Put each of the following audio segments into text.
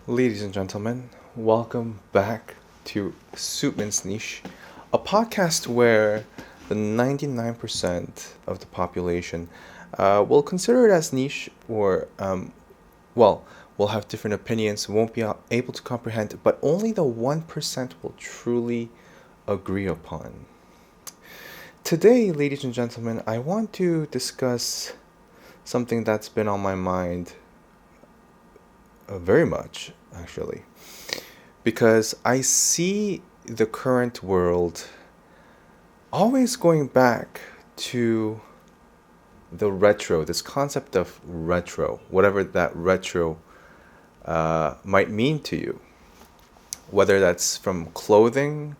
Ladies and gentlemen, welcome back to SUITMAN'S Niche, a podcast where the 99% of the population will consider it as niche or, will have different opinions, won't be able to comprehend, but only the 1% will truly agree upon. Today, ladies and gentlemen, I want to discuss something that's been on my mind very much, actually, because I see the current world always going back to the retro, this concept of retro, whatever that retro might mean to you, whether that's from clothing,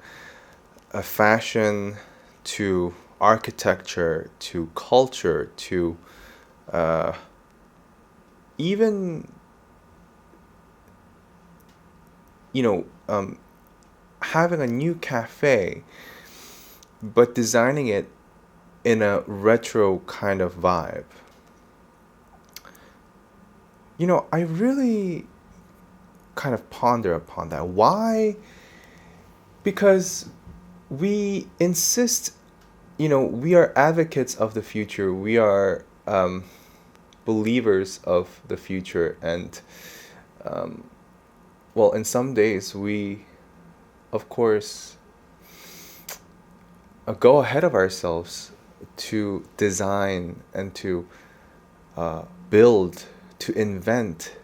fashion, to architecture, to culture, to uh, even, you know, having a new cafe, but designing it in a retro kind of vibe. I really kind of ponder upon that. Why? Because we insist, we are advocates of the future. We are believers of the future. And, in some days, we, of course, go ahead of ourselves to design and to build, to invent,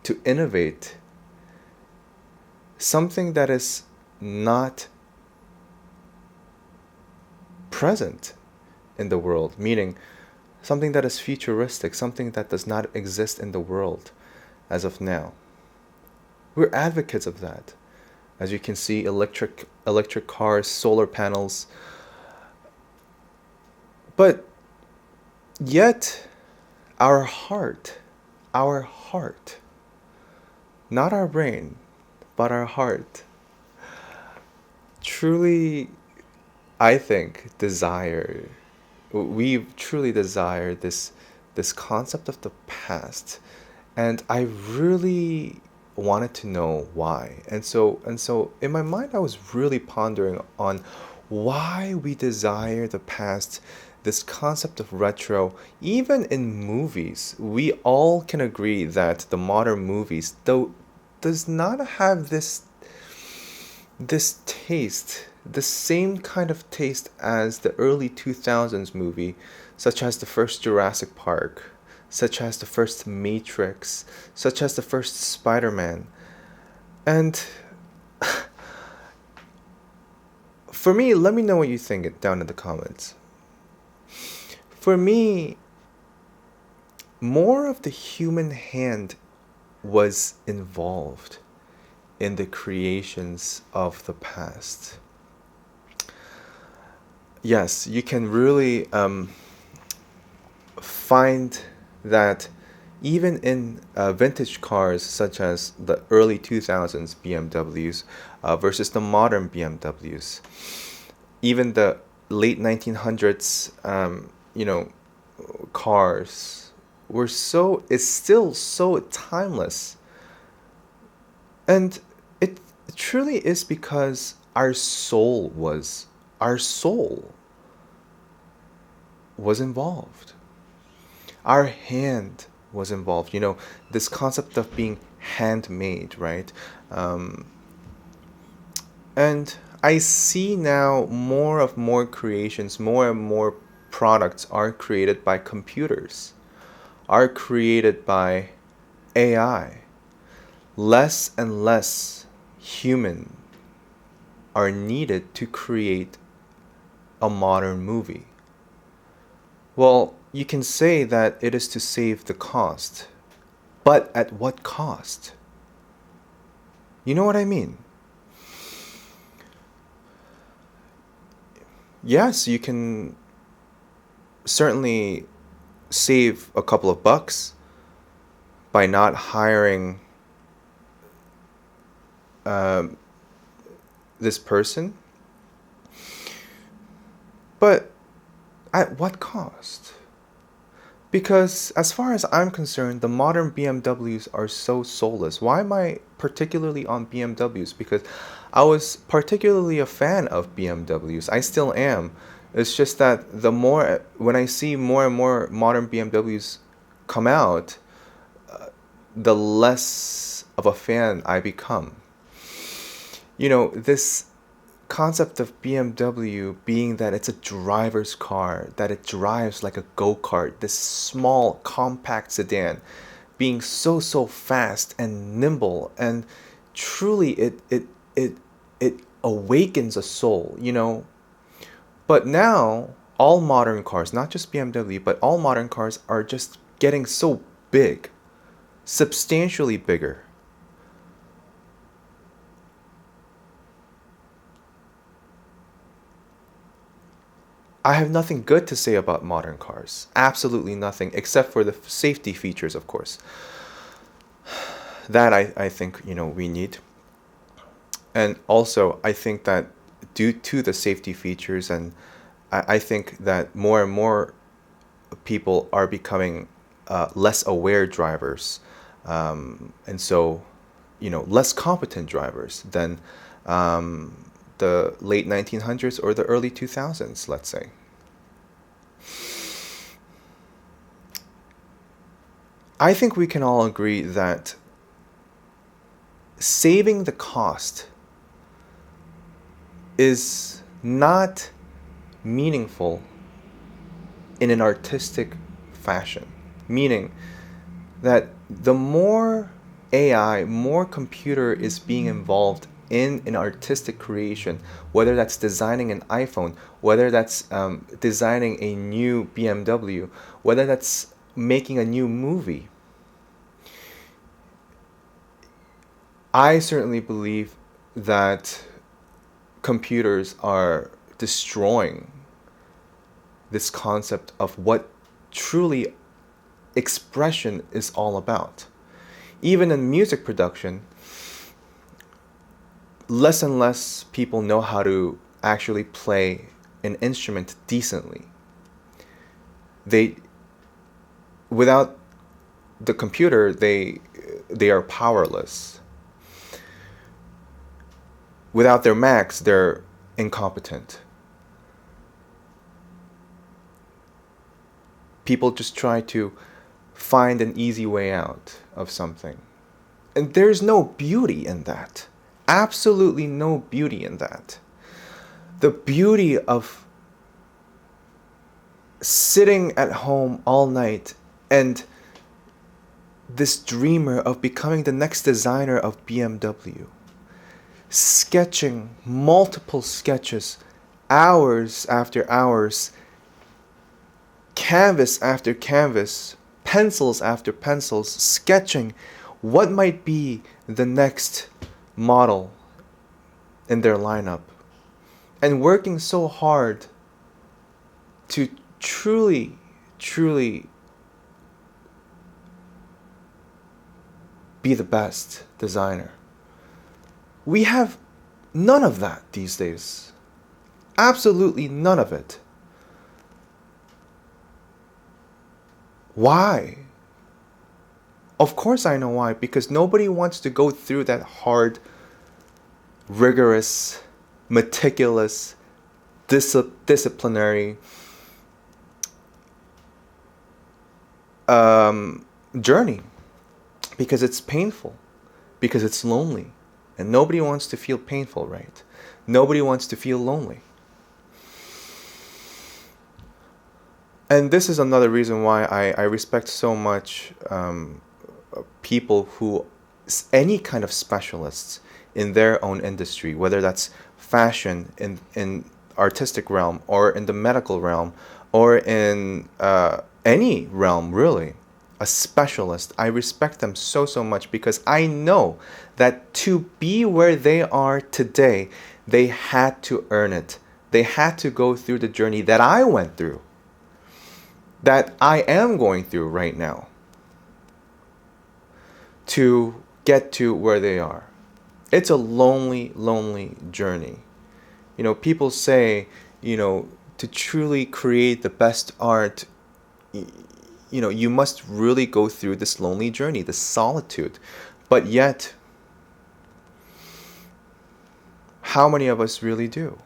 to innovate something that is not present in the world, meaning something that is futuristic, something that does not exist in the world as of now. We're advocates of that. As you can see, electric cars, solar panels. But yet our heart, not our brain, but our heart, truly, I think, we truly desire this concept of the past. And I really wanted to know why. And so in my mind I was really pondering on why we desire the past, this concept of retro. Even in movies, we all can agree that the modern movies, though, does not have this taste, the same kind of taste as the early 2000s movie, such as the first Jurassic Park, such as the first Matrix, such as the first Spider-Man. And for me, let me know what you think down in the comments. For me, more of the human hand was involved in the creations of the past. Yes, you can really find that even in vintage cars such as the early 2000s BMWs versus the modern BMWs, even the late 1900s, cars it's still so timeless. And it truly is because our soul was involved. Our hand was involved. This concept of being handmade, right? And I see now more creations, more and more products are created by computers, are created by AI. Less and less human are needed to create a modern movie. Well, you can say that it is to save the cost, but at what cost? You know what I mean? Yes, you can certainly save a couple of bucks by not hiring this person, but at what cost? Because as far as I'm concerned, the modern BMWs are so soulless. Why am I particularly on BMWs? Because I was particularly a fan of BMWs. I still am. It's just that when I see more and more modern BMWs come out, the less of a fan I become. This concept of BMW being that it's a driver's car, that it drives like a go-kart, this small compact sedan, being so fast and nimble, and truly it awakens a soul. But now all modern cars, not just BMW, but all modern cars are just getting so big, substantially bigger. I have nothing good to say about modern cars. Absolutely nothing, except for the safety features, of course. That I think, we need. And also, I think that due to the safety features, and I think that more and more people are becoming less aware drivers. And so, less competent drivers than the late 1900s or the early 2000s, let's say. I think we can all agree that saving the cost is not meaningful in an artistic fashion. Meaning that the more AI, more computer is being involved in an artistic creation, whether that's designing an iPhone, whether that's designing a new BMW, whether that's making a new movie. I certainly believe that computers are destroying this concept of what truly expression is all about. Even in music production, less and less people know how to actually play an instrument decently. Without the computer, they are powerless. Without their Macs, they're incompetent. People just try to find an easy way out of something. And there's no beauty in that. Absolutely no beauty in that. The beauty of sitting at home all night and this dreamer of becoming the next designer of BMW, sketching multiple sketches, hours after hours, canvas after canvas, pencils after pencils, sketching what might be the next model in their lineup, and working so hard to truly be the best designer. We have none of that these days. Absolutely none of it. Why? Of course I know why. Because nobody wants to go through that hard, rigorous, meticulous, disciplinary journey. Because it's painful. Because it's lonely. And nobody wants to feel painful, right? Nobody wants to feel lonely. And this is another reason why I respect so much people who, any kind of specialists in their own industry, whether that's fashion, in artistic realm, or in the medical realm, or in any realm, really. A specialist. I respect them so much because I know that to be where they are today, they had to earn it. They had to go through the journey that I went through, that I am going through right now, to get to where they are. It's a lonely journey. People say, to truly create the best art, you must really go through this lonely journey, this solitude. But yet, how many of us really do?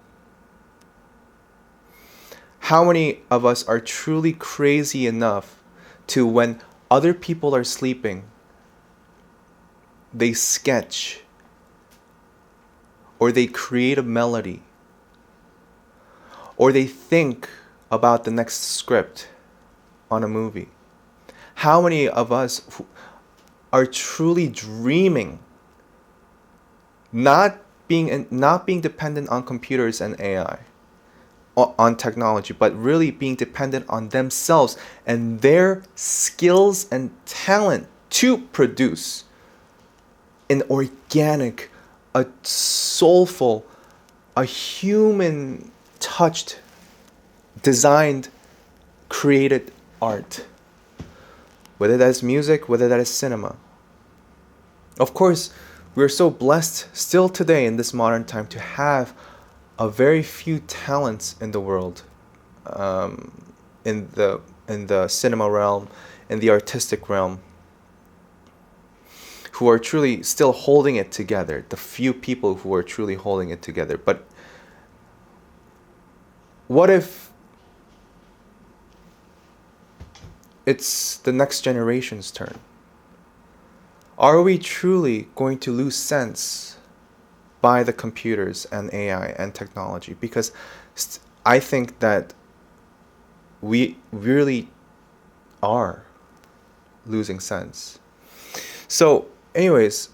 How many of us are truly crazy enough to, when other people are sleeping, they sketch or they create a melody or they think about the next script on a movie? How many of us are truly dreaming, not being dependent on computers and AI, on technology, but really being dependent on themselves and their skills and talent to produce an organic, a soulful, a human touched, designed, created art? Whether that is music, whether that is cinema. Of course, we're so blessed still today in this modern time to have a very few talents in the world, in the cinema realm, in the artistic realm, who are truly still holding it together. The few people who are truly holding it together. But what if it's the next generation's turn? Are we truly going to lose sense by the computers and AI and technology? Because I think that we really are losing sense. So anyways,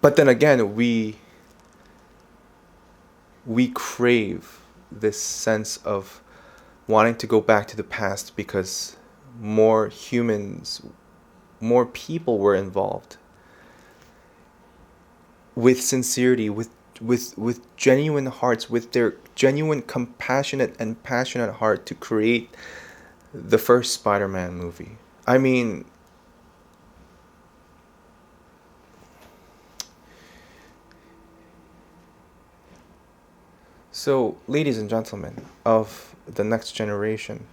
but then again, we crave this sense of wanting to go back to the past because more humans, more people were involved with sincerity, with genuine hearts, with their genuine compassionate and passionate heart to create the first Spider-Man movie. I mean, so ladies and gentlemen of the next generation,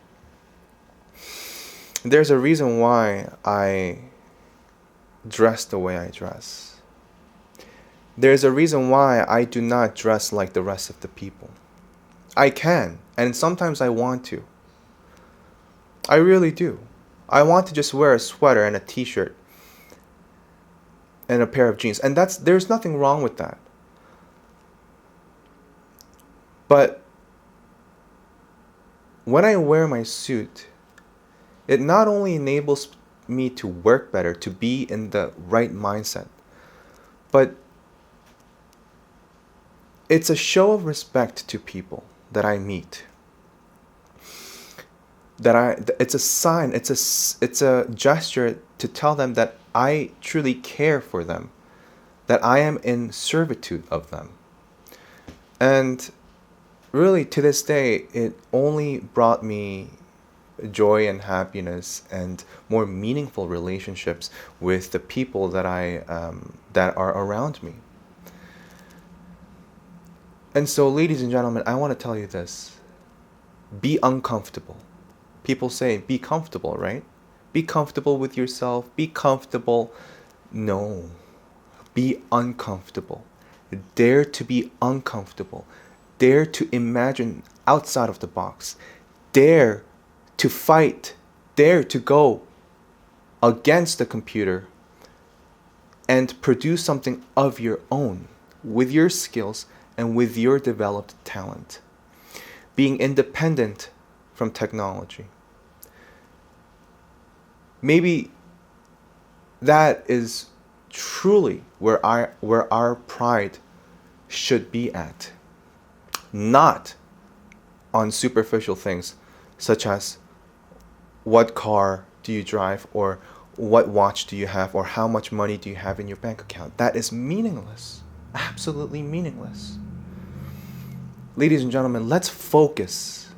there's a reason why I dress the way I dress. There's a reason why I do not dress like the rest of the people. I can, and sometimes I want to. I really do. I want to just wear a sweater and a t-shirt and a pair of jeans, and there's nothing wrong with that. But when I wear my suit, it not only enables me to work better, to be in the right mindset, but it's a show of respect to people that I meet. It's a sign, it's a gesture to tell them that I truly care for them, that I am in servitude of them. And really, to this day, it only brought me joy and happiness and more meaningful relationships with the people that that are around me. And so, ladies and gentlemen, I want to tell you this. Be uncomfortable. People say, be comfortable, right? Be comfortable with yourself. Be comfortable. No. Be uncomfortable. Dare to be uncomfortable. Dare to imagine outside of the box. Dare to fight. Dare to go against the computer and produce something of your own with your skills and with your developed talent. Being independent from technology. Maybe that is truly where our pride should be at. Not on superficial things such as what car do you drive, or what watch do you have, or how much money do you have in your bank account. That is meaningless. Absolutely meaningless. Ladies and gentlemen, let's focus.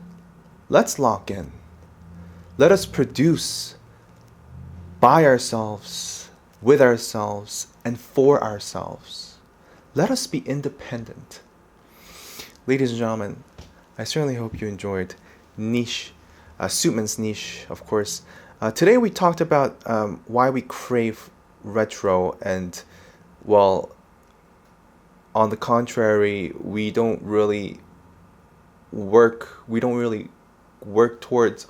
Let's lock in. Let us produce by ourselves, with ourselves, and for ourselves. Let us be independent. Ladies and gentlemen, I certainly hope you enjoyed Niche SUITMAN'S Niche, of course. Today we talked about why we crave retro, and well, on the contrary, we don't really work towards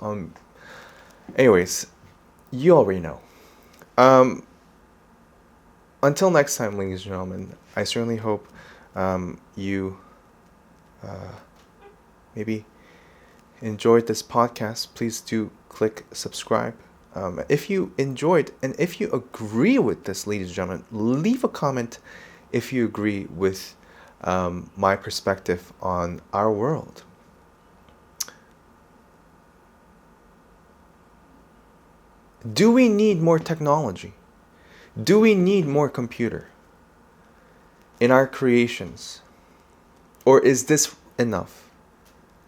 anyways, you already know. Until next time, ladies and gentlemen, I certainly hope you maybe enjoyed this podcast. Please do click subscribe. If you enjoyed and if you agree with this, ladies and gentlemen, leave a comment if you agree with my perspective on our world. Do we need more technology? Do we need more computer in our creations? Or is this enough?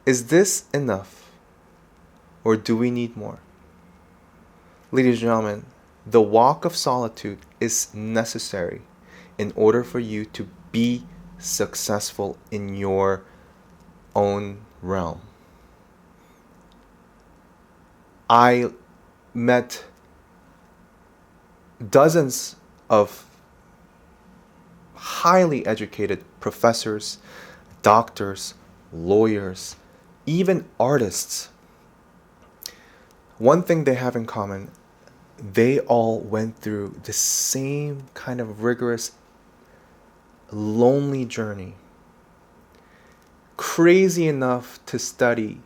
Is this enough? Or do we need more? Ladies and gentlemen, the walk of solitude is necessary in order for you to be successful in your own realm. I met dozens of highly educated professors, doctors, lawyers, even artists. One thing they have in common, they all went through the same kind of rigorous, lonely journey. Crazy enough to study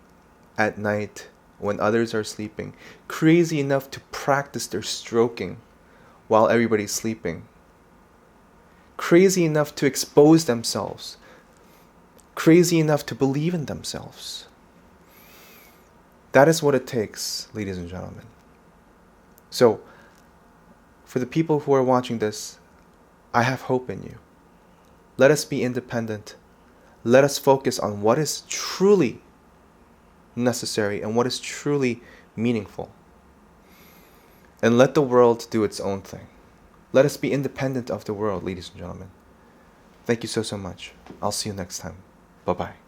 at night when others are sleeping. Crazy enough to practice their stroking while everybody's sleeping. Crazy enough to expose themselves. Crazy enough to believe in themselves. That is what it takes, ladies and gentlemen. So, for the people who are watching this, I have hope in you. Let us be independent. Let us focus on what is truly necessary and what is truly meaningful. And let the world do its own thing. Let us be independent of the world, ladies and gentlemen. Thank you so much. I'll see you next time. Bye-bye.